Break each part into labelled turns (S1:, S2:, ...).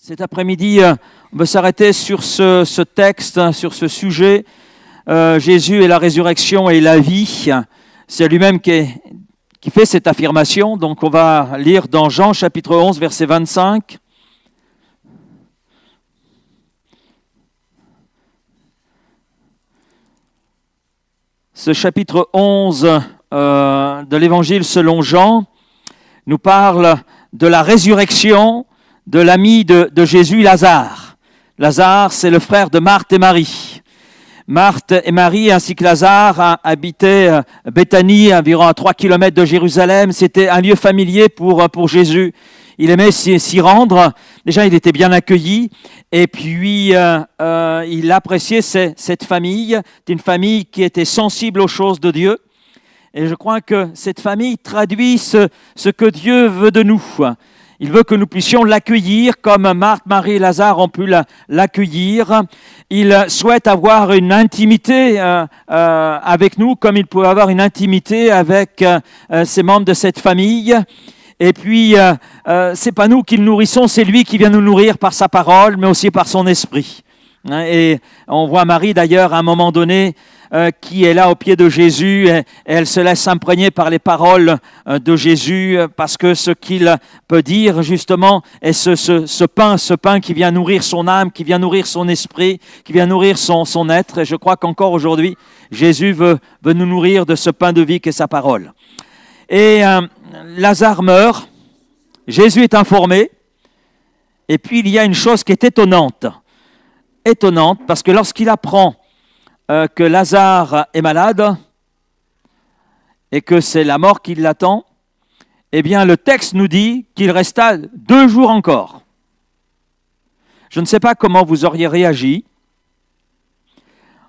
S1: Cet après-midi, on va s'arrêter sur ce texte, sur ce sujet. Jésus est la résurrection et la vie. C'est lui-même qui fait cette affirmation. Donc on va lire dans Jean chapitre 11, verset 25. Ce chapitre 11 de l'Évangile selon Jean nous parle de la résurrection de l'ami de Jésus, Lazare. Lazare, c'est le frère de Marthe et Marie. Marthe et Marie ainsi que Lazare habitaient Béthanie, environ à 3 kilomètres de Jérusalem. C'était un lieu familier pour Jésus. Il aimait s'y rendre. Déjà, il était bien accueilli. Et puis, il appréciait cette famille. C'était une famille qui était sensible aux choses de Dieu. Et je crois que cette famille traduit ce que Dieu veut de nous. Il veut que nous puissions l'accueillir comme Marthe, Marie et Lazare ont pu l'accueillir. Il souhaite avoir une intimité avec nous comme il pouvait avoir une intimité avec ses membres de cette famille. Et puis, c'est pas nous qui le nourrissons, c'est lui qui vient nous nourrir par sa parole, mais aussi par son esprit. Et on voit Marie d'ailleurs à un moment donné qui est là au pied de Jésus et elle se laisse imprégner par les paroles de Jésus parce que ce qu'il peut dire justement est ce pain qui vient nourrir son âme, qui vient nourrir son esprit, qui vient nourrir son être. Et je crois qu'encore aujourd'hui, Jésus veut nous nourrir de ce pain de vie qu'est sa parole. Et Lazare meurt, Jésus est informé et puis il y a une chose qui est étonnante parce que lorsqu'il apprend que Lazare est malade et que c'est la mort qui l'attend, eh bien le texte nous dit qu'il resta 2 jours encore. Je ne sais pas comment vous auriez réagi.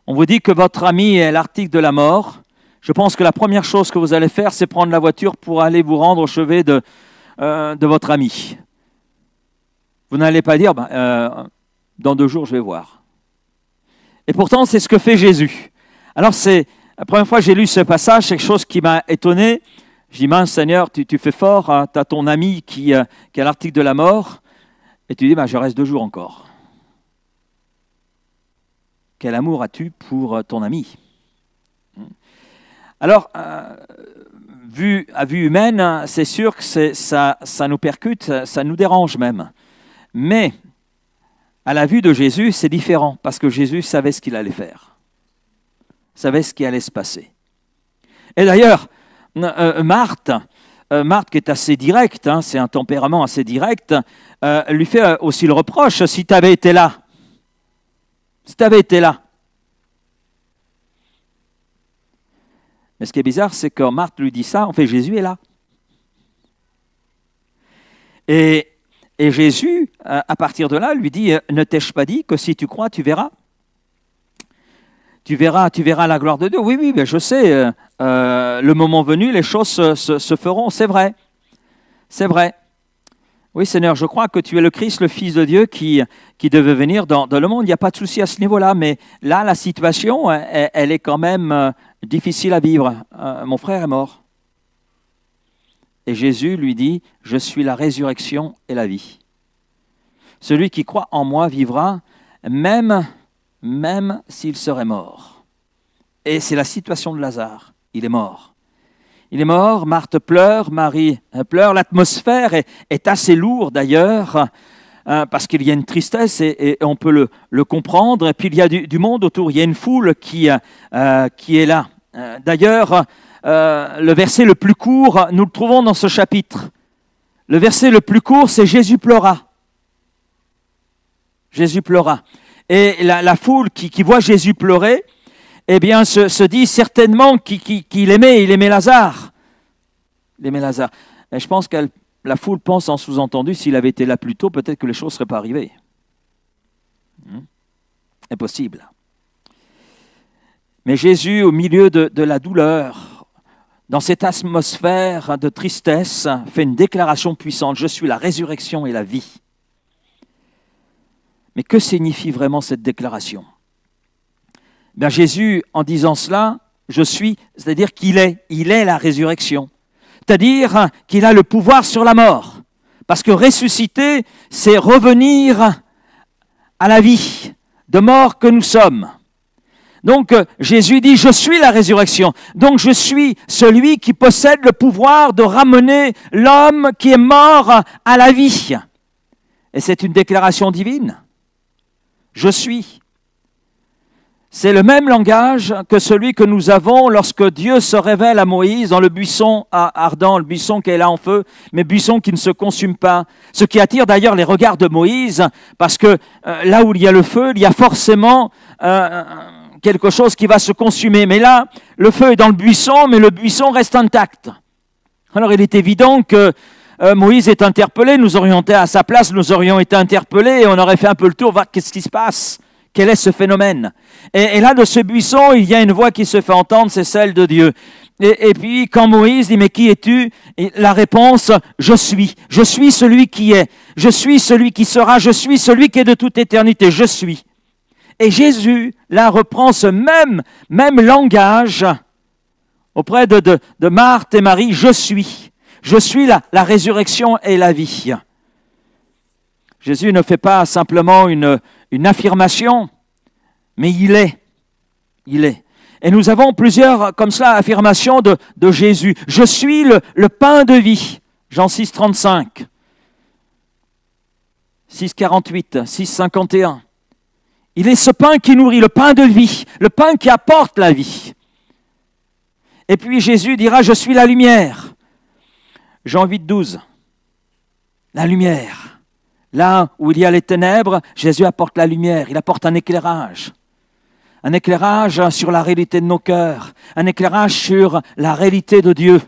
S1: On vous dit que votre ami est à l'article de la mort. Je pense que la première chose que vous allez faire, c'est prendre la voiture pour aller vous rendre au chevet de votre ami. Vous n'allez pas dire, dans 2 jours, je vais voir. Et pourtant, c'est ce que fait Jésus. Alors, c'est la première fois que j'ai lu ce passage, c'est quelque chose qui m'a étonné. Je dis, mince Seigneur, tu fais fort, hein, tu as ton ami qui est à l'article de la mort, et tu dis, je reste 2 jours encore. Quel amour as-tu pour ton ami ? Alors, à vue humaine, c'est sûr que ça nous percute, ça nous dérange même. Mais à la vue de Jésus, c'est différent, parce que Jésus savait ce qu'il allait faire, savait ce qui allait se passer. Et d'ailleurs, Marthe, qui est assez directe, c'est un tempérament assez direct, lui fait aussi le reproche, si tu avais été là. Mais ce qui est bizarre, c'est que Marthe lui dit ça, en fait, Jésus est là. Et Jésus, à partir de là, lui dit, ne t'ai-je pas dit que si tu crois, tu verras ? Tu verras la gloire de Dieu. Oui, mais je sais, le moment venu, les choses se feront, c'est vrai. C'est vrai. Oui, Seigneur, je crois que tu es le Christ, le Fils de Dieu qui devait venir dans le monde. Il n'y a pas de souci à ce niveau-là, mais là, la situation, elle est quand même difficile à vivre. Mon frère est mort. Et Jésus lui dit, « Je suis la résurrection et la vie. Celui qui croit en moi vivra, même s'il serait mort. » Et c'est la situation de Lazare. Il est mort. Il est mort, Marthe pleure, Marie pleure. L'atmosphère est assez lourde d'ailleurs, parce qu'il y a une tristesse et on peut le comprendre. Et puis il y a du monde autour, il y a une foule qui est là. D'ailleurs, le verset le plus court, nous le trouvons dans ce chapitre. Le verset le plus court, c'est « Jésus pleura ». Jésus pleura. Et la foule qui voit Jésus pleurer, eh bien, se dit certainement qu'il aimait Lazare. Il aimait Lazare. Et je pense que la foule pense en sous-entendu, s'il avait été là plus tôt, peut-être que les choses ne seraient pas arrivées. Impossible. Mais Jésus, au milieu de la douleur, dans cette atmosphère de tristesse, fait une déclaration puissante. Je suis la résurrection et la vie. Mais que signifie vraiment cette déclaration ? Bien, Jésus, en disant cela, c'est-à-dire qu'il est la résurrection. C'est-à-dire qu'il a le pouvoir sur la mort. Parce que ressusciter, c'est revenir à la vie, de mort que nous sommes. Donc Jésus dit, je suis la résurrection. Donc je suis celui qui possède le pouvoir de ramener l'homme qui est mort à la vie. Et c'est une déclaration divine. Je suis. C'est le même langage que celui que nous avons lorsque Dieu se révèle à Moïse dans le buisson ardent, le buisson qui est là en feu, mais buisson qui ne se consume pas. Ce qui attire d'ailleurs les regards de Moïse, parce que là où il y a le feu, il y a forcément quelque chose qui va se consumer. Mais là, le feu est dans le buisson, mais le buisson reste intact. Alors il est évident que Moïse est interpellé, nous aurions été à sa place, nous aurions été interpellés et on aurait fait un peu le tour, voir qu'est-ce qui se passe. Quel est ce phénomène? Et là, de ce buisson, il y a une voix qui se fait entendre, c'est celle de Dieu. Et puis, quand Moïse dit, mais qui es-tu? Et la réponse, je suis. Je suis celui qui est. Je suis celui qui sera. Je suis celui qui est de toute éternité. Je suis. Et Jésus, là, reprend ce même langage auprès de Marthe et Marie. Je suis. Je suis la résurrection et la vie. Jésus ne fait pas simplement une affirmation, mais il est. Il est. Et nous avons plusieurs, comme cela, affirmations de Jésus. Je suis le pain de vie. Jean 6, 35. 6, 48. 6, 51. Il est ce pain qui nourrit, le pain de vie, le pain qui apporte la vie. Et puis Jésus dira, je suis la lumière. Jean 8, 12. La lumière. Là où il y a les ténèbres, Jésus apporte la lumière, il apporte un éclairage sur la réalité de nos cœurs, un éclairage sur la réalité de Dieu.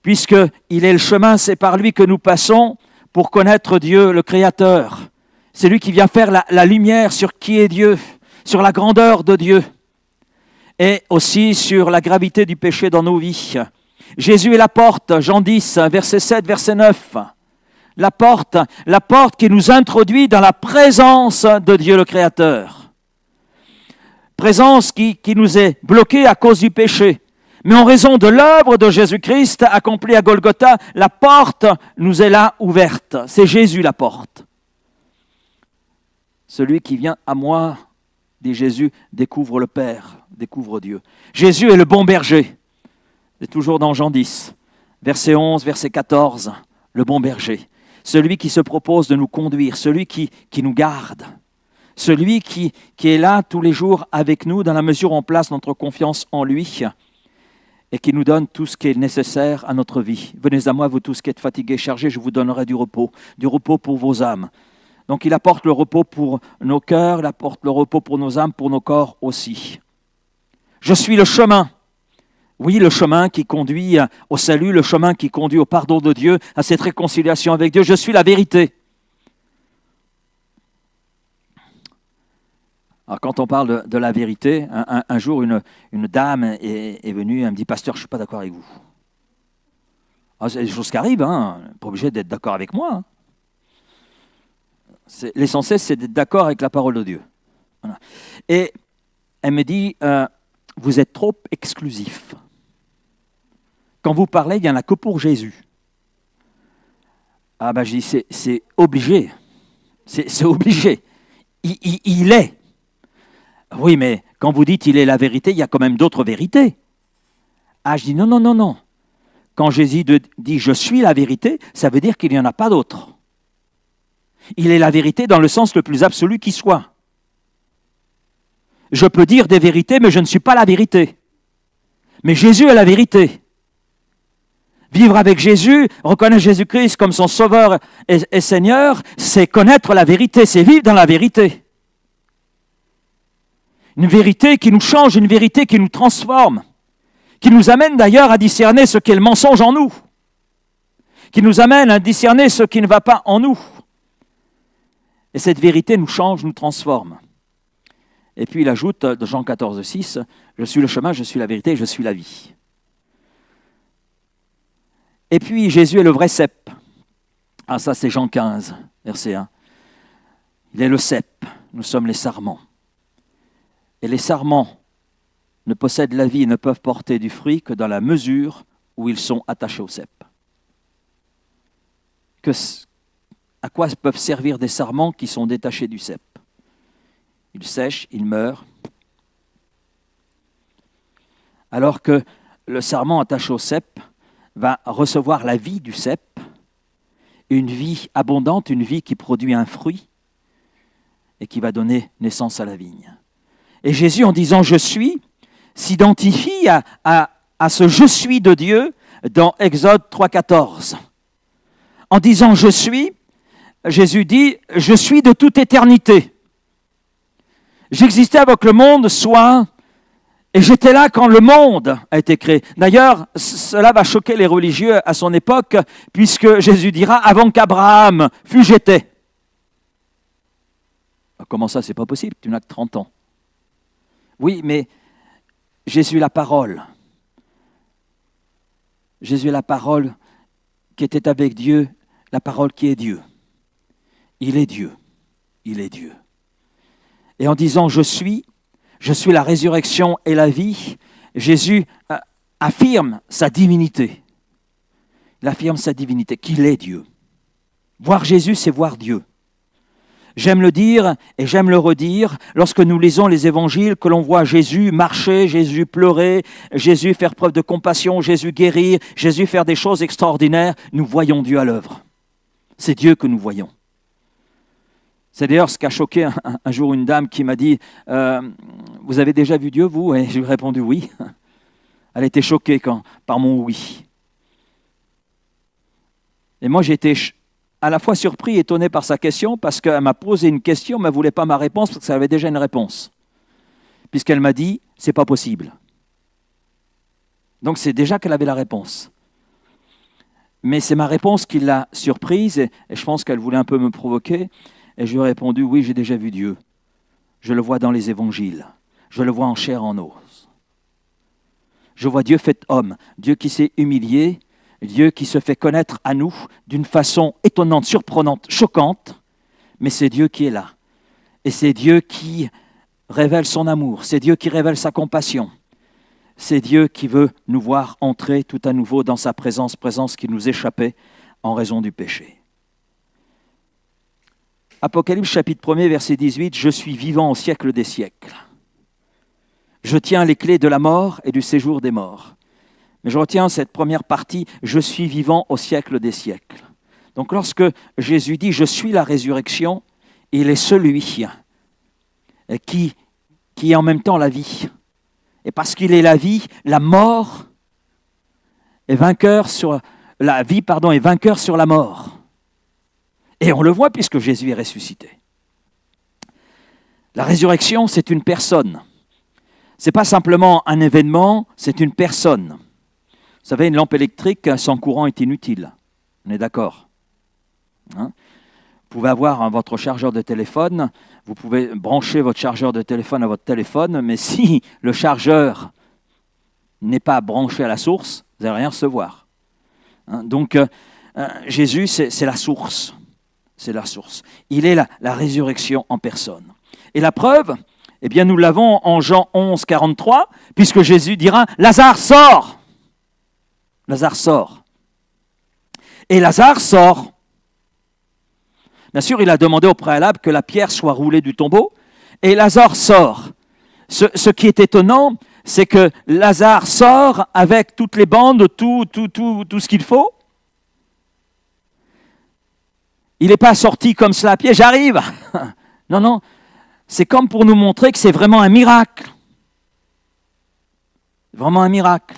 S1: Puisqu'il est le chemin, c'est par lui que nous passons pour connaître Dieu, le Créateur. C'est lui qui vient faire la lumière sur qui est Dieu, sur la grandeur de Dieu, et aussi sur la gravité du péché dans nos vies. Jésus est la porte, Jean 10, verset 7, verset 9. La porte qui nous introduit dans la présence de Dieu le Créateur. Présence qui nous est bloquée à cause du péché. Mais en raison de l'œuvre de Jésus-Christ accomplie à Golgotha, la porte nous est là ouverte. C'est Jésus la porte. Celui qui vient à moi, dit Jésus, découvre le Père, découvre Dieu. Jésus est le bon berger. C'est toujours dans Jean 10, verset 11, verset 14, le bon berger. Celui qui se propose de nous conduire, celui qui nous garde, celui qui est là tous les jours avec nous dans la mesure où on place notre confiance en lui et qui nous donne tout ce qui est nécessaire à notre vie. Venez à moi, vous tous qui êtes fatigués, chargés, je vous donnerai du repos pour vos âmes. Donc il apporte le repos pour nos cœurs, il apporte le repos pour nos âmes, pour nos corps aussi. Je suis le chemin. Oui, le chemin qui conduit au salut, le chemin qui conduit au pardon de Dieu, à cette réconciliation avec Dieu. Je suis la vérité. Alors, quand on parle de la vérité, un jour, une dame est venue, elle me dit, « Pasteur, je ne suis pas d'accord avec vous. » Alors, c'est des choses qui arrivent, hein. Pas obligé d'être d'accord avec moi. Hein. L'essentiel, c'est d'être d'accord avec la parole de Dieu. Voilà. Et elle me dit, « Vous êtes trop exclusif. Quand vous parlez, il n'y en a que pour Jésus. » Ah ben je dis, c'est obligé. C'est obligé. Il est. Oui, mais quand vous dites il est la vérité, il y a quand même d'autres vérités. Ah, je dis non. Quand Jésus dit je suis la vérité, ça veut dire qu'il n'y en a pas d'autre. Il est la vérité dans le sens le plus absolu qui soit. Je peux dire des vérités, mais je ne suis pas la vérité. Mais Jésus est la vérité. Vivre avec Jésus, reconnaître Jésus-Christ comme son Sauveur et Seigneur, c'est connaître la vérité, c'est vivre dans la vérité. Une vérité qui nous change, une vérité qui nous transforme, qui nous amène d'ailleurs à discerner ce qu'est le mensonge en nous, qui nous amène à discerner ce qui ne va pas en nous. Et cette vérité nous change, nous transforme. Et puis il ajoute, de Jean 14, 6, « Je suis le chemin, je suis la vérité, je suis la vie. » Et puis Jésus est le vrai cep. Ah, ça c'est Jean 15, verset 1. Il est le cep, nous sommes les sarments. Et les sarments ne possèdent la vie et ne peuvent porter du fruit que dans la mesure où ils sont attachés au cep. à quoi peuvent servir des sarments qui sont détachés du cep. Ils sèchent, ils meurent. Alors que le sarment attaché au cep va recevoir la vie du cep, une vie abondante, une vie qui produit un fruit et qui va donner naissance à la vigne. Et Jésus, en disant « je suis », s'identifie à ce « je suis » de Dieu dans Exode 3,14. En disant « je suis », Jésus dit « je suis de toute éternité ». J'existais avec le monde, soit, et j'étais là quand le monde a été créé. D'ailleurs, cela va choquer les religieux à son époque, puisque Jésus dira « avant qu'Abraham fût, j'étais ». Comment ça, c'est pas possible, tu n'as que 30 ans. Oui, mais Jésus est la parole. Jésus est la parole qui était avec Dieu, la parole qui est Dieu. Il est Dieu. Il est Dieu. Et en disant « je suis la résurrection et la vie », Jésus affirme sa divinité. Il affirme sa divinité, qu'il est Dieu. Voir Jésus, c'est voir Dieu. J'aime le dire et j'aime le redire, lorsque nous lisons les évangiles, que l'on voit Jésus marcher, Jésus pleurer, Jésus faire preuve de compassion, Jésus guérir, Jésus faire des choses extraordinaires, nous voyons Dieu à l'œuvre. C'est Dieu que nous voyons. C'est d'ailleurs ce qu'a choqué un jour une dame qui m'a dit « Vous avez déjà vu Dieu, vous ?» Et je lui ai répondu « Oui ». Elle était choquée par mon « oui ». Et moi, j'ai été à la fois surpris et étonné par sa question, parce qu'elle m'a posé une question, mais elle ne voulait pas ma réponse, parce qu'elle avait déjà une réponse. Puisqu'elle m'a dit « c'est pas possible ». Donc c'est déjà qu'elle avait la réponse. Mais c'est ma réponse qui l'a surprise, et je pense qu'elle voulait un peu me provoquer. Et je lui ai répondu « oui, j'ai déjà vu Dieu. Je le vois dans les évangiles. Je le vois en chair, en os. Je vois Dieu fait homme, Dieu qui s'est humilié, Dieu qui se fait connaître à nous d'une façon étonnante, surprenante, choquante, mais c'est Dieu qui est là. Et c'est Dieu qui révèle son amour, c'est Dieu qui révèle sa compassion. C'est Dieu qui veut nous voir entrer tout à nouveau dans sa présence, présence qui nous échappait en raison du péché. Apocalypse chapitre 1er, verset 18, « Je suis vivant au siècle des siècles. Je tiens les clés de la mort et du séjour des morts. » Mais je retiens cette première partie, « Je suis vivant au siècle des siècles. » Donc lorsque Jésus dit « Je suis la résurrection », il est celui qui est en même temps la vie. Et parce qu'il est la vie, la mort est vainqueur sur la vie, est vainqueur sur la mort. Et on le voit puisque Jésus est ressuscité. La résurrection, c'est une personne. Ce n'est pas simplement un événement, c'est une personne. Vous savez, une lampe électrique sans courant est inutile. On est d'accord, hein? Vous pouvez avoir votre chargeur de téléphone, vous pouvez brancher votre chargeur de téléphone à votre téléphone, mais si le chargeur n'est pas branché à la source, vous n'allez rien recevoir. Hein? Donc, Jésus, c'est la source. C'est la source. Il est la résurrection en personne. Et la preuve, eh bien, nous l'avons en Jean 11, 43, puisque Jésus dira « Lazare, sort !» Lazare sort. Et Lazare sort. Bien sûr, il a demandé au préalable que la pierre soit roulée du tombeau, et Lazare sort. Ce qui est étonnant, c'est que Lazare sort avec toutes les bandes, tout ce qu'il faut. Il n'est pas sorti comme cela à pied, j'arrive. Non, non, c'est comme pour nous montrer que c'est vraiment un miracle. Vraiment un miracle.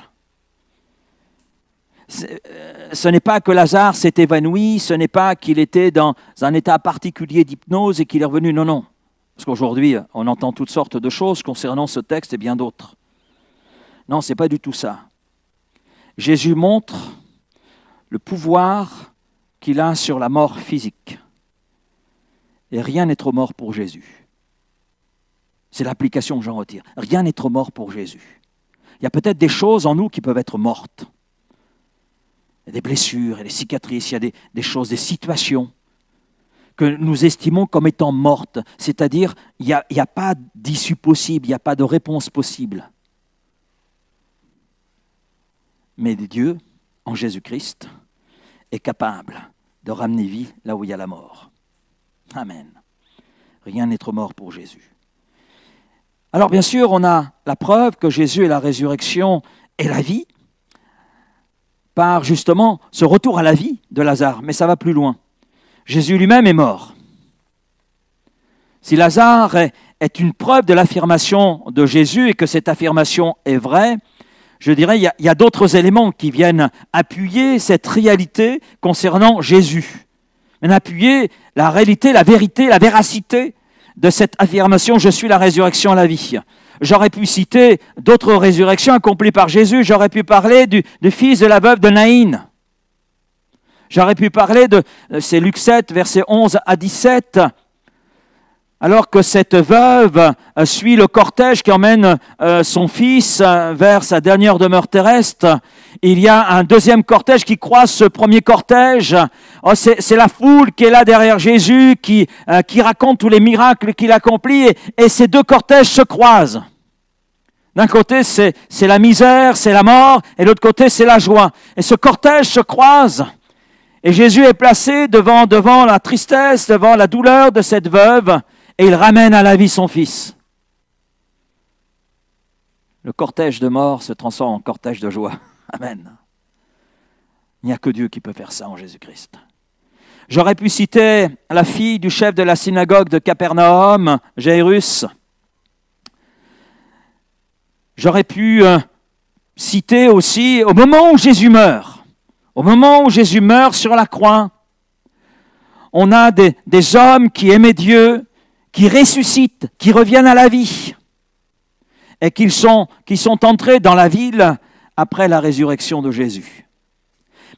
S1: Ce n'est pas que Lazare s'est évanoui, ce n'est pas qu'il était dans un état particulier d'hypnose et qu'il est revenu, non, non. Parce qu'aujourd'hui, on entend toutes sortes de choses concernant ce texte et bien d'autres. Non, ce n'est pas du tout ça. Jésus montre le pouvoir qu'il a sur la mort physique. Et rien n'est trop mort pour Jésus. C'est l'application que j'en retire. Rien n'est trop mort pour Jésus. Il y a peut-être des choses en nous qui peuvent être mortes. Il y a des blessures, il y a des cicatrices, il y a des choses, des situations que nous estimons comme étant mortes. C'est-à-dire, il n'y a pas d'issue possible, il n'y a pas de réponse possible. Mais Dieu, en Jésus-Christ, est capable de ramener vie là où il y a la mort. Amen. Rien n'est trop mort pour Jésus. Alors bien sûr, on a la preuve que Jésus est la résurrection et la vie, par justement ce retour à la vie de Lazare. Mais ça va plus loin. Jésus lui-même est mort. Si Lazare est une preuve de l'affirmation de Jésus et que cette affirmation est vraie, je dirais qu'il y a d'autres éléments qui viennent appuyer cette réalité concernant Jésus. Mais appuyer la réalité, la vérité, la véracité de cette affirmation « Je suis la résurrection et la vie ». J'aurais pu citer d'autres résurrections accomplies par Jésus. J'aurais pu parler du fils de la veuve de Naïn. J'aurais pu parler c'est Luc 7, versets 11 à 17. Alors que cette veuve suit le cortège qui emmène son fils vers sa dernière demeure terrestre, il y a un deuxième cortège qui croise ce premier cortège. Oh, c'est la foule qui est là derrière Jésus, qui raconte tous les miracles qu'il accomplit, et ces deux cortèges se croisent. D'un côté, c'est la misère, c'est la mort, et de l'autre côté, c'est la joie. Et ce cortège se croise, et Jésus est placé devant la tristesse, devant la douleur de cette veuve, et il ramène à la vie son fils. Le cortège de mort se transforme en cortège de joie. Amen. Il n'y a que Dieu qui peut faire ça en Jésus-Christ. J'aurais pu citer la fille du chef de la synagogue de Capernaum, Jairus. J'aurais pu citer aussi au moment où Jésus meurt. Au moment où Jésus meurt sur la croix, on a des hommes qui aimaient Dieu, qui ressuscitent, qui reviennent à la vie et qui sont entrés dans la ville après la résurrection de Jésus.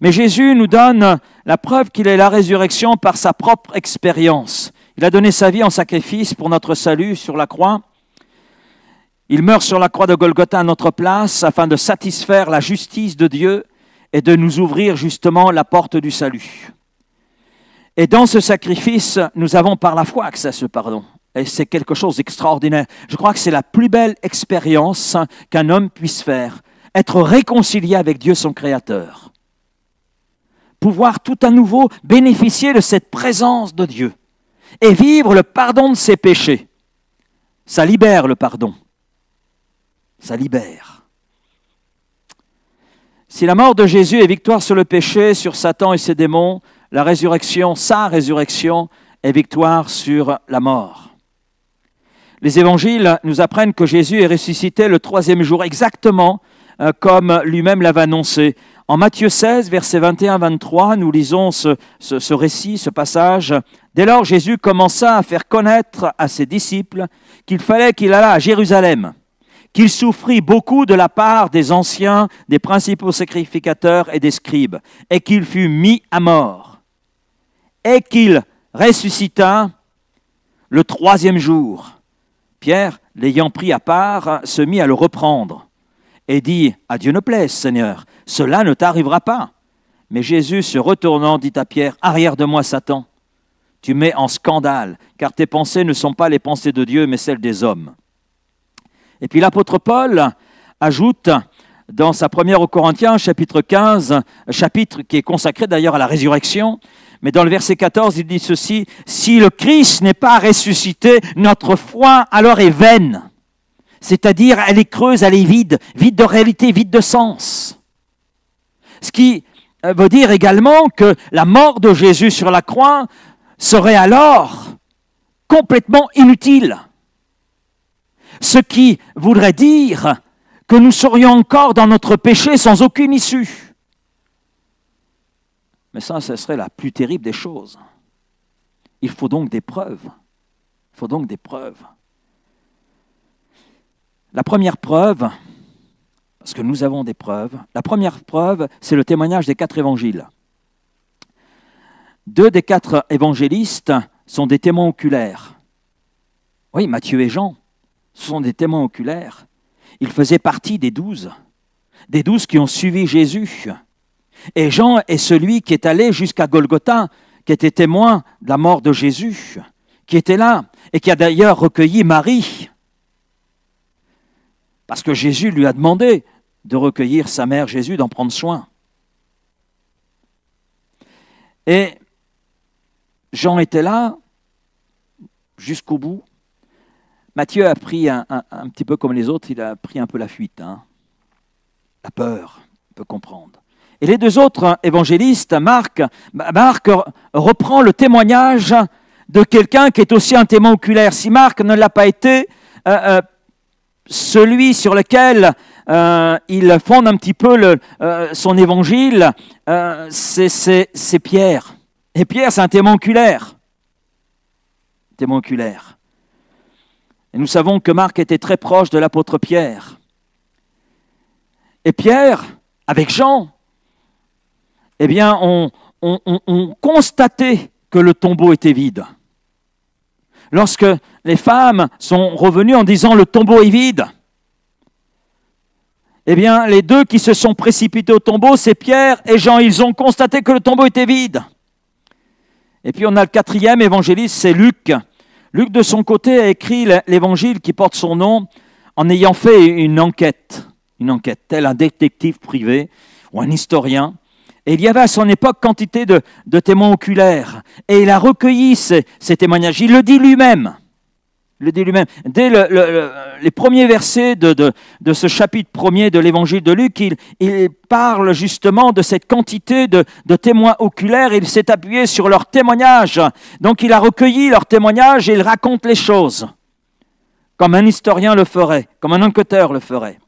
S1: Mais Jésus nous donne la preuve qu'il est la résurrection par sa propre expérience. Il a donné sa vie en sacrifice pour notre salut sur la croix. Il meurt sur la croix de Golgotha à notre place afin de satisfaire la justice de Dieu et de nous ouvrir justement la porte du salut. Et dans ce sacrifice, nous avons par la foi accès à ce pardon. Et c'est quelque chose d'extraordinaire. Je crois que c'est la plus belle expérience qu'un homme puisse faire. Être réconcilié avec Dieu, son Créateur. Pouvoir tout à nouveau bénéficier de cette présence de Dieu. Et vivre le pardon de ses péchés. Ça libère le pardon. Ça libère. Si la mort de Jésus est victoire sur le péché, sur Satan et ses démons, la résurrection, sa résurrection, est victoire sur la mort. Les évangiles nous apprennent que Jésus est ressuscité le 3e jour, exactement comme lui-même l'avait annoncé. En Matthieu 16, versets 21-23, nous lisons ce récit, ce passage. Dès lors, Jésus commença à faire connaître à ses disciples qu'il fallait qu'il allât à Jérusalem, qu'il souffrit beaucoup de la part des anciens, des principaux sacrificateurs et des scribes, et qu'il fut mis à mort, et qu'il ressuscita le 3e jour. Pierre, l'ayant pris à part, se mit à le reprendre et dit « À Dieu ne plaise, Seigneur, cela ne t'arrivera pas. » Mais Jésus, se retournant, dit à Pierre « Arrière de moi, Satan, tu mets en scandale, car tes pensées ne sont pas les pensées de Dieu, mais celles des hommes. » Et puis l'apôtre Paul ajoute dans sa première aux Corinthiens, chapitre 15, chapitre qui est consacré d'ailleurs à la résurrection, mais dans le verset 14, il dit ceci, « Si le Christ n'est pas ressuscité, notre foi alors est vaine. » C'est-à-dire, elle est creuse, elle est vide, vide de réalité, vide de sens. Ce qui veut dire également que la mort de Jésus sur la croix serait alors complètement inutile. Ce qui voudrait dire que nous serions encore dans notre péché sans aucune issue. Mais ça, ce serait la plus terrible des choses. Il faut donc des preuves. Il faut donc des preuves. La première preuve, parce que nous avons des preuves, la première preuve, c'est le témoignage des 4 évangiles. 2 des 4 évangélistes sont des témoins oculaires. Oui, Matthieu et Jean, ce sont des témoins oculaires. Ils faisaient partie des 12 qui ont suivi Jésus. Et Jean est celui qui est allé jusqu'à Golgotha, qui était témoin de la mort de Jésus, qui était là et qui a d'ailleurs recueilli Marie. Parce que Jésus lui a demandé de recueillir sa mère Jésus, d'en prendre soin. Et Jean était là, jusqu'au bout. Matthieu a pris un petit peu comme les autres, il a pris un peu la fuite, hein. La peur, on peut comprendre. Et les deux autres évangélistes, Marc reprend le témoignage de quelqu'un qui est aussi un témoin oculaire. Si Marc ne l'a pas été, celui sur lequel il fonde un petit peu son évangile, c'est Pierre. Et Pierre, c'est un témoin oculaire. Témoin oculaire. Et nous savons que Marc était très proche de l'apôtre Pierre. Et Pierre, avec Jean, eh bien, on constatait que le tombeau était vide. Lorsque les femmes sont revenues en disant « le tombeau est vide », eh bien, les deux qui se sont précipités au tombeau, c'est Pierre et Jean. Ils ont constaté que le tombeau était vide. Et puis, on a le quatrième évangéliste, c'est Luc. Luc, de son côté, a écrit l'évangile qui porte son nom en ayant fait une enquête, tel un détective privé ou un historien. Et il y avait à son époque quantité de témoins oculaires. Et il a recueilli ces témoignages. Il le dit lui-même. Dès les premiers versets de ce chapitre 1er de l'évangile de Luc, il parle justement de cette quantité de témoins oculaires. Il s'est appuyé sur leurs témoignages. Donc il a recueilli leurs témoignages et il raconte les choses, comme un historien le ferait, comme un enquêteur le ferait.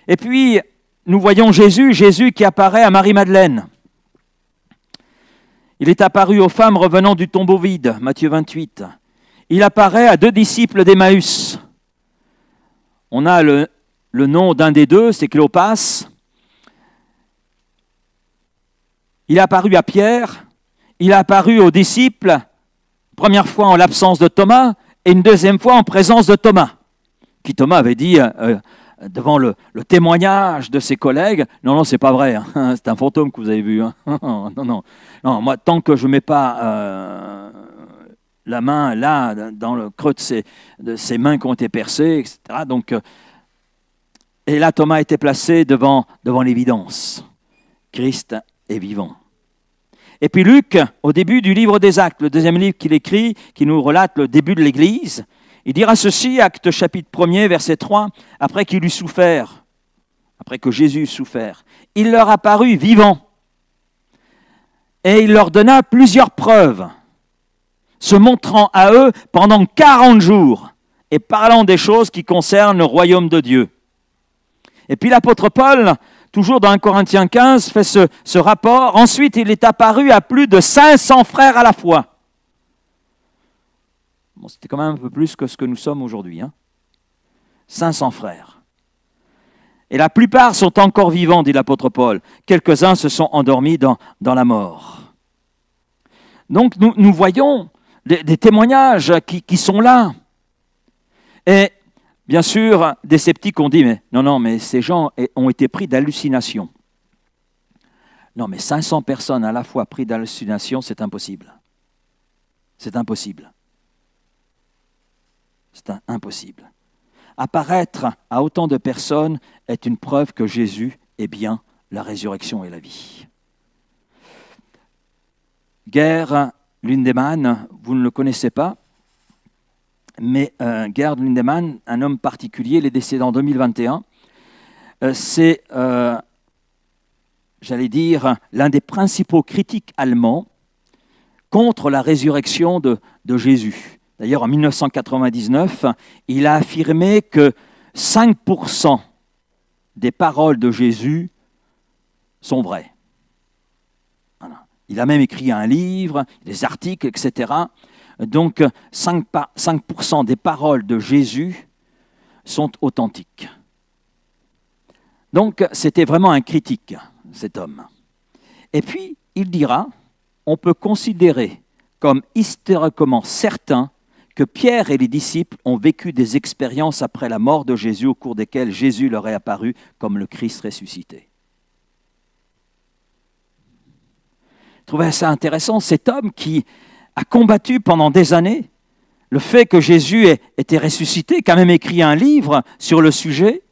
S1: Et puis, nous voyons Jésus qui apparaît à Marie-Madeleine. Il est apparu aux femmes revenant du tombeau vide, Matthieu 28. Il apparaît à 2 disciples d'Emmaüs. On a le nom d'un des deux, c'est Cléopas. Il est apparu à Pierre. Il est apparu aux disciples, première fois en l'absence de Thomas, et une deuxième fois en présence de Thomas, qui Thomas avait dit devant le témoignage de ses collègues, non, c'est pas vrai, hein, c'est un fantôme que vous avez vu. Hein. Non, moi, tant que je ne mets pas la main là, dans le creux de ses mains qui ont été percées, etc. Donc, et là, Thomas était placé devant l'évidence. Christ est vivant. Et puis Luc, au début du livre des Actes, le deuxième livre qu'il écrit, qui nous relate le début de l'Église, il dira ceci, Actes chapitre 1er, verset 3, après qu'il eut souffert, après que Jésus eut souffert, il leur apparut vivant et il leur donna plusieurs preuves, se montrant à eux pendant 40 jours et parlant des choses qui concernent le royaume de Dieu. Et puis l'apôtre Paul, toujours dans 1 Corinthiens 15, fait ce rapport. Ensuite, il est apparu à plus de 500 frères à la fois. Bon, c'était quand même un peu plus que ce que nous sommes aujourd'hui. Hein. 500 frères. Et la plupart sont encore vivants, dit l'apôtre Paul. Quelques-uns se sont endormis dans la mort. Donc nous voyons des témoignages qui sont là. Et bien sûr, des sceptiques ont dit, mais ces gens ont été pris d'hallucination. Non, mais 500 personnes à la fois pris d'hallucination, c'est impossible. C'est impossible. C'est impossible. Apparaître à autant de personnes est une preuve que Jésus est bien la résurrection et la vie. Gerd Lindemann, vous ne le connaissez pas, mais Gerd Lindemann, un homme particulier, il est décédé en 2021. C'est, j'allais dire, l'un des principaux critiques allemands contre la résurrection de Jésus. D'ailleurs, en 1999, il a affirmé que 5% des paroles de Jésus sont vraies. Voilà. Il a même écrit un livre, des articles, etc. Donc, 5% des paroles de Jésus sont authentiques. Donc, c'était vraiment un critique, cet homme. Et puis, il dira, on peut considérer comme historiquement certain que Pierre et les disciples ont vécu des expériences après la mort de Jésus au cours desquelles Jésus leur est apparu comme le Christ ressuscité. Je trouvais ça intéressant, cet homme qui a combattu pendant des années le fait que Jésus était ressuscité, qui a même écrit un livre sur le sujet.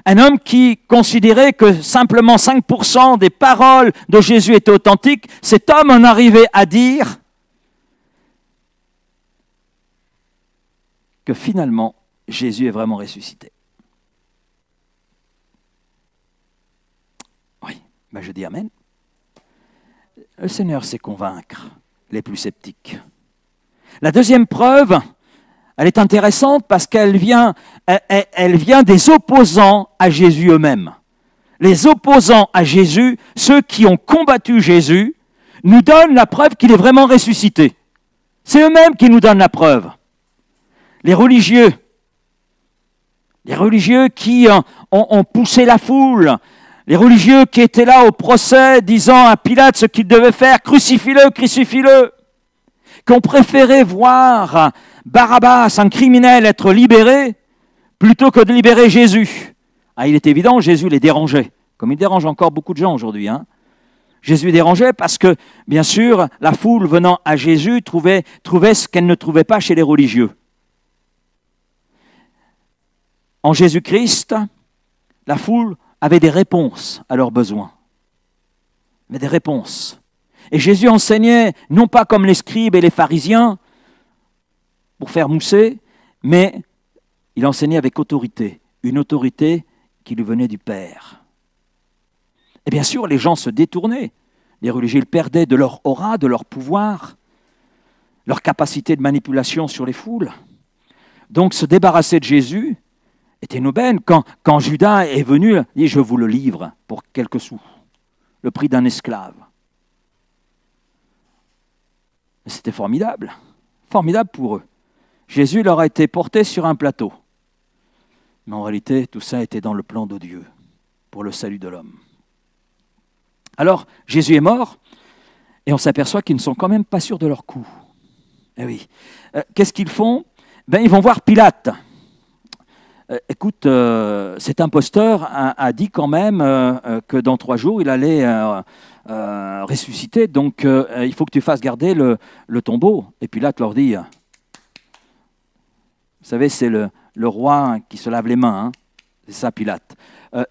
S1: Un homme qui considérait que simplement 5% des paroles de Jésus étaient authentiques. Cet homme en arrivait à dire que finalement, Jésus est vraiment ressuscité. Oui, ben je dis Amen. Le Seigneur sait convaincre les plus sceptiques. La deuxième preuve, elle est intéressante parce qu'elle vient des opposants à Jésus eux-mêmes. Les opposants à Jésus, ceux qui ont combattu Jésus, nous donnent la preuve qu'il est vraiment ressuscité. C'est eux-mêmes qui nous donnent la preuve. Les religieux qui ont poussé la foule, les religieux qui étaient là au procès disant à Pilate ce qu'il devait faire, crucifie-le, crucifie-le, qui ont préféré voir Barabbas, un criminel, être libéré plutôt que de libérer Jésus. Ah, il est évident, Jésus les dérangeait, comme il dérange encore beaucoup de gens aujourd'hui. Jésus dérangeait parce que, bien sûr, la foule venant à Jésus trouvait ce qu'elle ne trouvait pas chez les religieux. En Jésus-Christ, la foule avait des réponses à leurs besoins. Mais des réponses. Et Jésus enseignait, non pas comme les scribes et les pharisiens, pour faire mousser, mais il enseignait avec autorité, une autorité qui lui venait du Père. Et bien sûr, les gens se détournaient. Les religieux perdaient de leur aura, de leur pouvoir, leur capacité de manipulation sur les foules. Donc se débarrasser de Jésus était une aubaine. Quand Judas est venu, il dit « Je vous le livre pour quelques sous, le prix d'un esclave ». C'était formidable, formidable pour eux. Jésus leur a été porté sur un plateau. Mais en réalité, tout ça était dans le plan de Dieu pour le salut de l'homme. Alors, Jésus est mort et on s'aperçoit qu'ils ne sont quand même pas sûrs de leur coup. Eh oui. Qu'est-ce qu'ils font ? Ils vont voir Pilate. Écoute, cet imposteur a dit quand même que dans 3 jours, il allait ressusciter, donc il faut que tu fasses garder le tombeau. Et Pilate leur dit, vous savez, c'est le roi qui se lave les mains, c'est ça Pilate.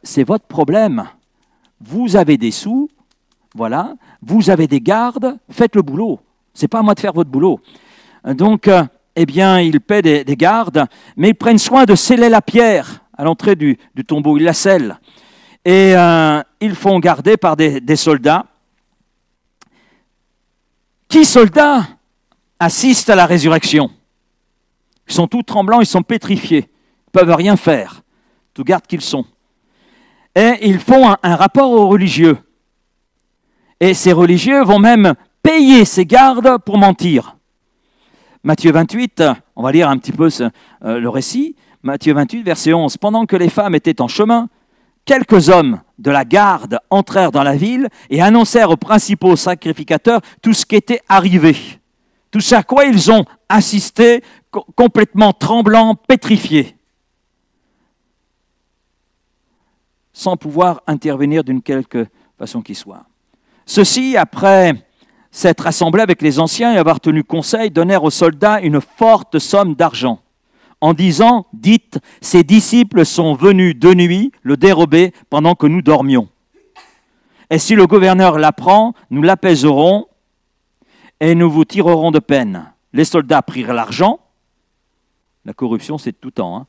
S1: C'est votre problème. Vous avez des sous, voilà, vous avez des gardes, faites le boulot. Ce n'est pas à moi de faire votre boulot. Donc, ils paient des gardes, mais ils prennent soin de sceller la pierre à l'entrée du tombeau, ils la scellent. Et ils font garder par des soldats. Qui, soldats, assistent à la résurrection? Ils sont tout tremblants, ils sont pétrifiés, ils ne peuvent rien faire, tout gardes qu'ils sont. Et ils font un rapport aux religieux. Et ces religieux vont même payer ces gardes pour mentir. Matthieu 28, on va lire un petit peu le récit. Matthieu 28, verset 11. « Pendant que les femmes étaient en chemin, quelques hommes de la garde entrèrent dans la ville et annoncèrent aux principaux sacrificateurs tout ce qui était arrivé. Tout ce à quoi ils ont assisté, complètement tremblants, pétrifiés, sans pouvoir intervenir d'une quelque façon qui soit. Ceux-ci, après s'être rassemblés avec les anciens et avoir tenu conseil, donnèrent aux soldats une forte somme d'argent, en disant, dites, ces disciples sont venus de nuit le dérober pendant que nous dormions. Et si le gouverneur l'apprend, nous l'apaiserons et nous vous tirerons de peine. Les soldats prirent l'argent, la corruption c'est de tout temps,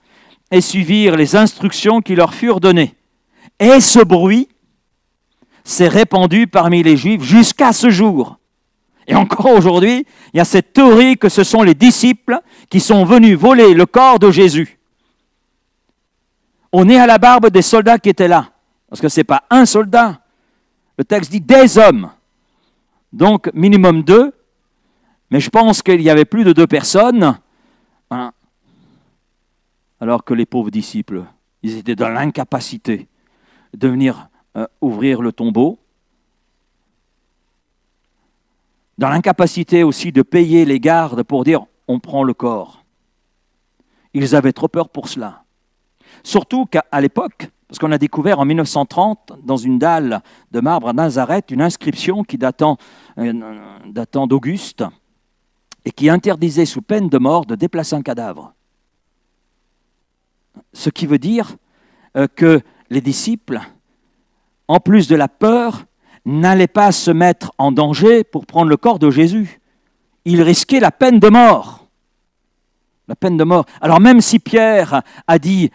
S1: et suivirent les instructions qui leur furent données. Et ce bruit s'est répandu parmi les Juifs jusqu'à ce jour. Et encore aujourd'hui, il y a cette théorie que ce sont les disciples qui sont venus voler le corps de Jésus. On est à la barbe des soldats qui étaient là. Parce que ce n'est pas un soldat. Le texte dit des hommes. Donc minimum 2. Mais je pense qu'il y avait plus de 2 personnes. Alors que les pauvres disciples, ils étaient dans l'incapacité de venir ouvrir le tombeau. Dans l'incapacité aussi de payer les gardes pour dire « on prend le corps ». Ils avaient trop peur pour cela. Surtout qu'à l'époque, parce qu'on a découvert en 1930, dans une dalle de marbre à Nazareth, une inscription qui datant d'Auguste et qui interdisait sous peine de mort de déplacer un cadavre. Ce qui veut dire que les disciples, en plus de la peur, n'allaient pas se mettre en danger pour prendre le corps de Jésus. Ils risquaient la peine de mort. La peine de mort. Alors même si Pierre a dit,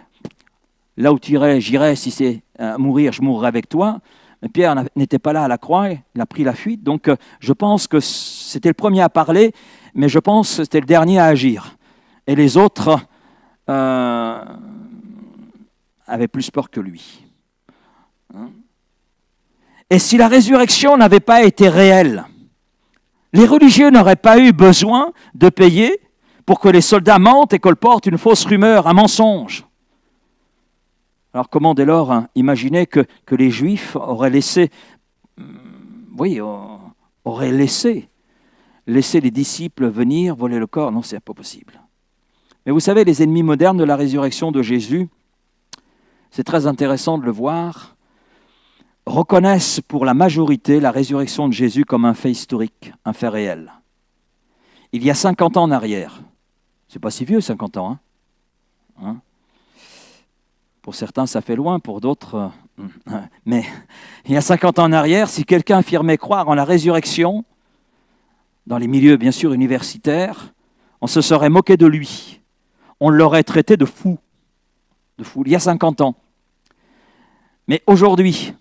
S1: là où tu irais, j'irai, si c'est mourir, je mourrai avec toi, mais Pierre n'était pas là à la croix, il a pris la fuite. Donc je pense que c'était le premier à parler, mais je pense que c'était le dernier à agir. Et les autres avaient plus peur que lui. Et si la résurrection n'avait pas été réelle, les religieux n'auraient pas eu besoin de payer pour que les soldats mentent et colportent une fausse rumeur, un mensonge. Alors comment dès lors imaginer que les Juifs auraient laissé, auraient laissé les disciples venir voler le corps? Non, c'est pas possible. Mais vous savez, les ennemis modernes de la résurrection de Jésus, c'est très intéressant de le voir, reconnaissent pour la majorité la résurrection de Jésus comme un fait historique, un fait réel. Il y a 50 ans en arrière, c'est pas si vieux 50 ans, hein? Pour certains ça fait loin, pour d'autres, mais il y a 50 ans en arrière, si quelqu'un affirmait croire en la résurrection, dans les milieux bien sûr universitaires, on se serait moqué de lui, on l'aurait traité de fou, il y a 50 ans. Mais aujourd'hui,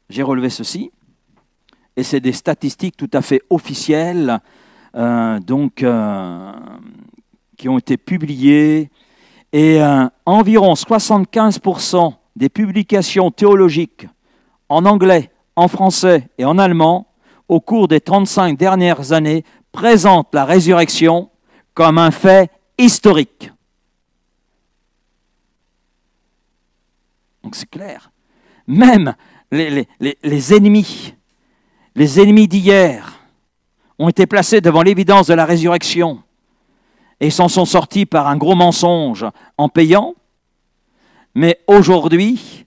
S1: j'ai relevé ceci, et c'est des statistiques tout à fait officielles, qui ont été publiées, et environ 75% des publications théologiques en anglais, en français et en allemand, au cours des 35 dernières années, présentent la résurrection comme un fait historique. Donc c'est clair. Même les ennemis d'hier ont été placés devant l'évidence de la résurrection et ils s'en sont sortis par un gros mensonge en payant. Mais aujourd'hui,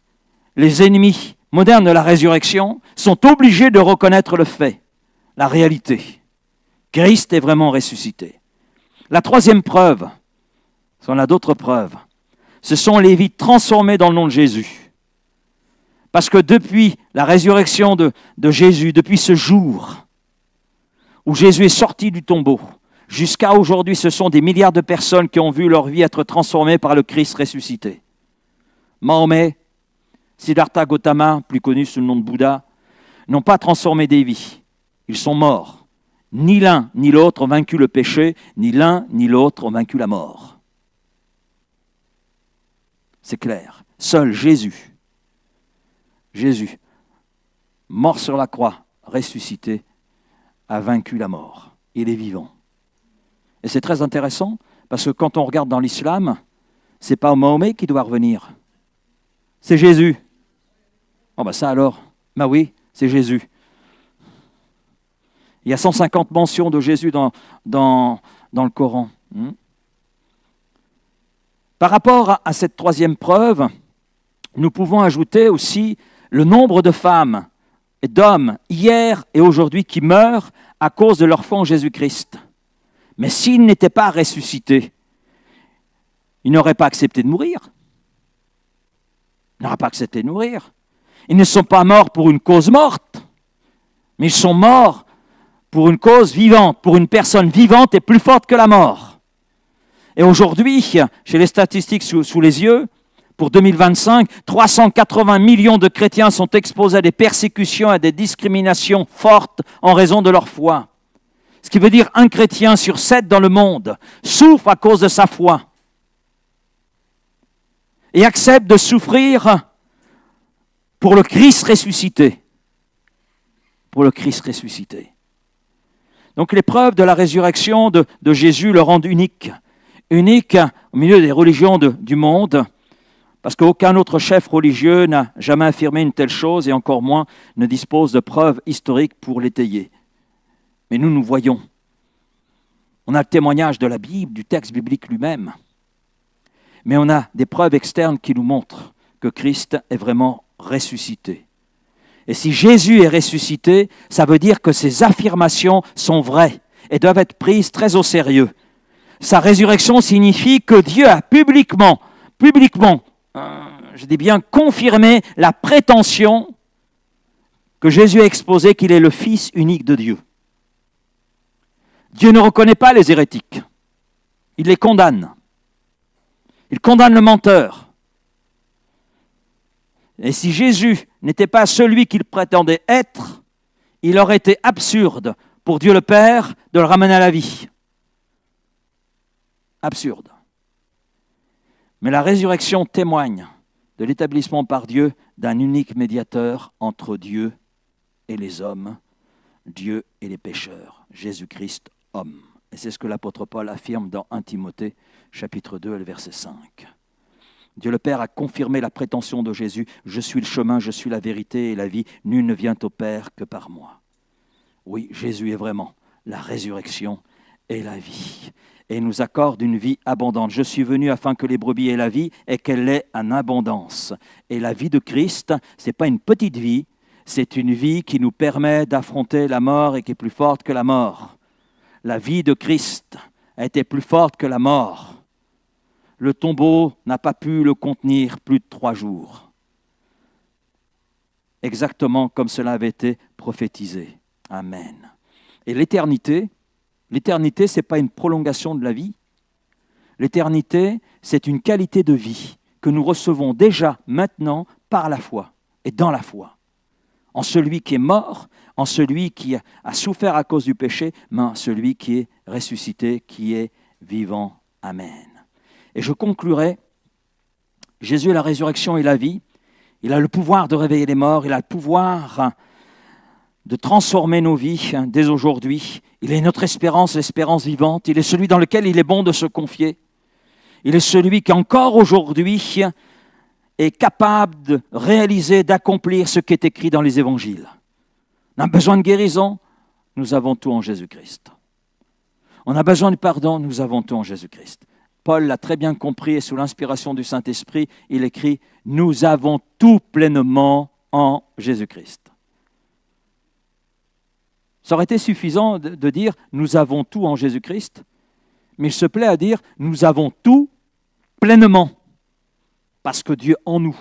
S1: les ennemis modernes de la résurrection sont obligés de reconnaître le fait, la réalité. Christ est vraiment ressuscité. La troisième preuve, parce qu'on a d'autres preuves, ce sont les vies transformées dans le nom de Jésus. Parce que depuis la résurrection de Jésus, depuis ce jour où Jésus est sorti du tombeau, jusqu'à aujourd'hui, ce sont des milliards de personnes qui ont vu leur vie être transformée par le Christ ressuscité. Mahomet, Siddhartha Gautama, plus connu sous le nom de Bouddha, n'ont pas transformé des vies. Ils sont morts. Ni l'un ni l'autre ont vaincu le péché, ni l'un ni l'autre ont vaincu la mort. C'est clair. Seul Jésus, mort sur la croix, ressuscité, a vaincu la mort. Il est vivant. Et c'est très intéressant, parce que quand on regarde dans l'islam, ce n'est pas Mahomet qui doit revenir. C'est Jésus. Oh ben ça alors, ben oui, c'est Jésus. Il y a 150 mentions de Jésus dans le Coran. Par rapport à cette troisième preuve, nous pouvons ajouter aussi le nombre de femmes et d'hommes hier et aujourd'hui qui meurent à cause de leur foi en Jésus-Christ. Mais s'ils n'étaient pas ressuscités, ils n'auraient pas accepté de mourir. Ils n'auraient pas accepté de mourir. Ils ne sont pas morts pour une cause morte, mais ils sont morts pour une cause vivante, pour une personne vivante et plus forte que la mort. Et aujourd'hui, j'ai les statistiques sous les yeux, pour 2025, 380 millions de chrétiens sont exposés à des persécutions et à des discriminations fortes en raison de leur foi. Ce qui veut dire un chrétien sur 7 dans le monde souffre à cause de sa foi et accepte de souffrir pour le Christ ressuscité. Pour le Christ ressuscité. Donc les preuves de la résurrection de Jésus le rendent unique. Unique au milieu des religions du monde, parce qu'aucun autre chef religieux n'a jamais affirmé une telle chose et encore moins ne dispose de preuves historiques pour l'étayer. Mais nous voyons. On a le témoignage de la Bible, du texte biblique lui-même. Mais on a des preuves externes qui nous montrent que Christ est vraiment ressuscité. Et si Jésus est ressuscité, ça veut dire que ces affirmations sont vraies et doivent être prises très au sérieux. Sa résurrection signifie que Dieu a publiquement, je dis bien confirmé la prétention que Jésus a exposée qu'il est le Fils unique de Dieu. Dieu ne reconnaît pas les hérétiques. il les condamne. Il condamne le menteur. Et si Jésus n'était pas celui qu'il prétendait être, il aurait été absurde pour Dieu le Père de le ramener à la vie. Absurde. Mais la résurrection témoigne de l'établissement par Dieu d'un unique médiateur entre Dieu et les hommes, Dieu et les pécheurs, Jésus-Christ, homme. Et c'est ce que l'apôtre Paul affirme dans 1 Timothée, chapitre 2, le verset 5. Dieu le Père a confirmé la prétention de Jésus, « Je suis le chemin, je suis la vérité et la vie, nul ne vient au Père que par moi. » Oui, Jésus est vraiment la résurrection et la vie. Et il nous accorde une vie abondante. Je suis venu afin que les brebis aient la vie et qu'elle l'ait en abondance. Et la vie de Christ, ce n'est pas une petite vie, c'est une vie qui nous permet d'affronter la mort et qui est plus forte que la mort. La vie de Christ a été plus forte que la mort. Le tombeau n'a pas pu le contenir plus de 3 jours. Exactement comme cela avait été prophétisé. Amen. Et l'éternité, ce n'est pas une prolongation de la vie. L'éternité, c'est une qualité de vie que nous recevons déjà maintenant par la foi et dans la foi. En celui qui est mort, en celui qui a souffert à cause du péché, mais en celui qui est ressuscité, qui est vivant. Amen. Et je conclurai, Jésus est la résurrection et la vie. Il a le pouvoir de réveiller les morts, il a le pouvoir de transformer nos vies dès aujourd'hui. Il est notre espérance, l'espérance vivante. Il est celui dans lequel il est bon de se confier. Il est celui qui encore aujourd'hui est capable de réaliser, d'accomplir ce qui est écrit dans les évangiles. On a besoin de guérison, nous avons tout en Jésus-Christ. On a besoin de pardon, nous avons tout en Jésus-Christ. Paul l'a très bien compris et sous l'inspiration du Saint-Esprit, il écrit « Nous avons tout pleinement en Jésus-Christ ». Ça aurait été suffisant de dire « Nous avons tout en Jésus-Christ », mais il se plaît à dire « Nous avons tout pleinement ». Parce que Dieu en nous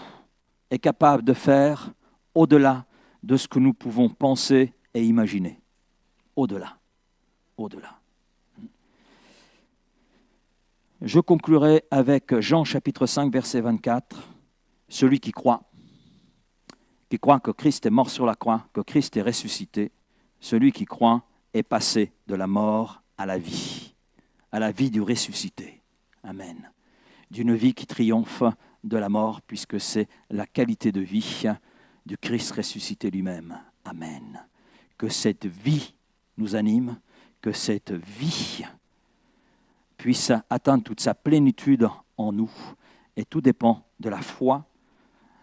S1: est capable de faire au-delà de ce que nous pouvons penser et imaginer. Au-delà. Au-delà. Je conclurai avec Jean chapitre 5, verset 24. Celui qui croit que Christ est mort sur la croix, que Christ est ressuscité, celui qui croit est passé de la mort à la vie du ressuscité. Amen. D'une vie qui triomphe de la mort, puisque c'est la qualité de vie du Christ ressuscité lui-même. Amen. Que cette vie nous anime, que cette vie puisse atteindre toute sa plénitude en nous. Et tout dépend de la foi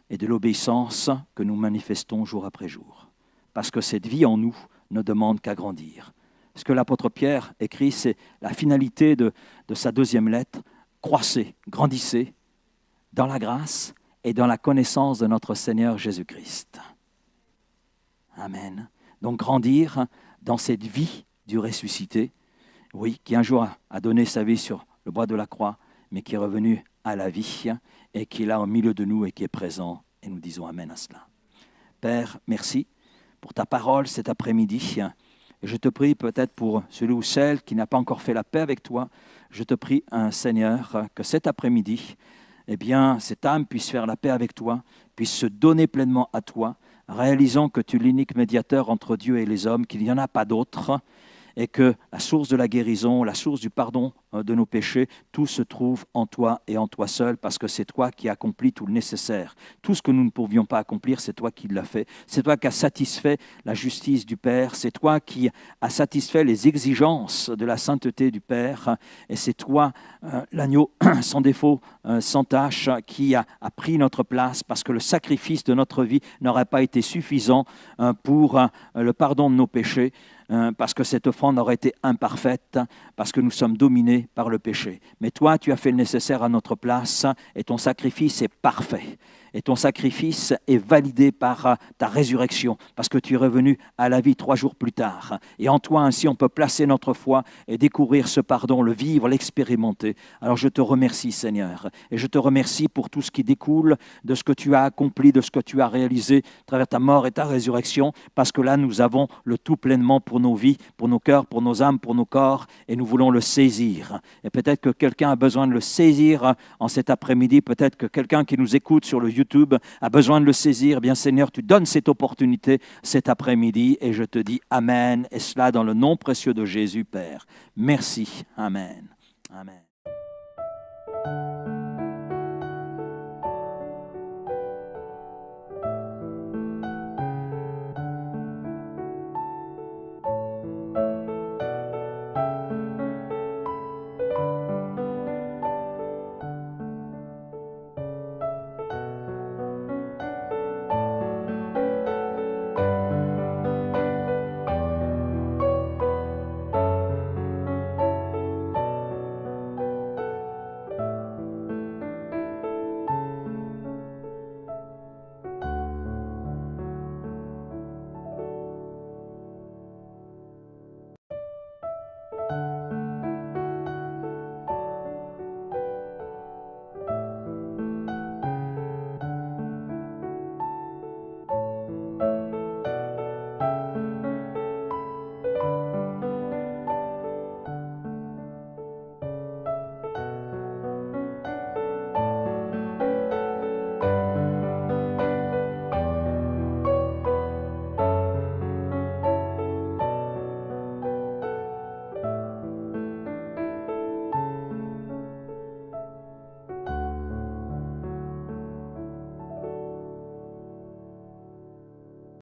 S1: et de l'obéissance que nous manifestons jour après jour. Parce que cette vie en nous ne demande qu'à grandir. Ce que l'apôtre Pierre écrit, c'est la finalité de sa 2e lettre. Croissez, grandissez dans la grâce et dans la connaissance de notre Seigneur Jésus-Christ. Amen. Donc grandir dans cette vie du ressuscité, oui, qui un jour a donné sa vie sur le bois de la croix, mais qui est revenu à la vie et qui est là au milieu de nous et qui est présent. Et nous disons Amen à cela. Père, merci pour ta parole cet après-midi. Et je te prie peut-être pour celui ou celle qui n'a pas encore fait la paix avec toi, je te prie, Seigneur, que cet après-midi, eh bien, cette âme puisse faire la paix avec toi, puisse se donner pleinement à toi, réalisant que tu es l'unique médiateur entre Dieu et les hommes, qu'il n'y en a pas d'autre, et que la source de la guérison, la source du pardon de nos péchés, tout se trouve en toi et en toi seul, parce que c'est toi qui accomplis tout le nécessaire. Tout ce que nous ne pouvions pas accomplir, c'est toi qui l'as fait. C'est toi qui as satisfait la justice du Père. C'est toi qui as satisfait les exigences de la sainteté du Père. Et c'est toi, l'agneau sans défaut, sans tache, qui a pris notre place, parce que le sacrifice de notre vie n'aurait pas été suffisant pour le pardon de nos péchés. Parce que cette offrande aurait été imparfaite, parce que nous sommes dominés par le péché. Mais toi, tu as fait le nécessaire à notre place et ton sacrifice est parfait. et ton sacrifice est validé par ta résurrection, parce que tu es revenu à la vie 3 jours plus tard. Et en toi, ainsi, on peut placer notre foi et découvrir ce pardon, le vivre, l'expérimenter. Alors je te remercie, Seigneur, et je te remercie pour tout ce qui découle de ce que tu as accompli, de ce que tu as réalisé à travers ta mort et ta résurrection, parce que là, nous avons le tout pleinement pour nos vies, pour nos cœurs, pour nos âmes, pour nos corps, et nous voulons le saisir. Et peut-être que quelqu'un a besoin de le saisir en cet après-midi, peut-être que quelqu'un qui nous écoute sur le YouTube a besoin de le saisir. Eh bien, Seigneur, tu donnes cette opportunité cet après-midi, et je te dis Amen, et cela dans le nom précieux de Jésus, Père. Merci. Amen. Amen.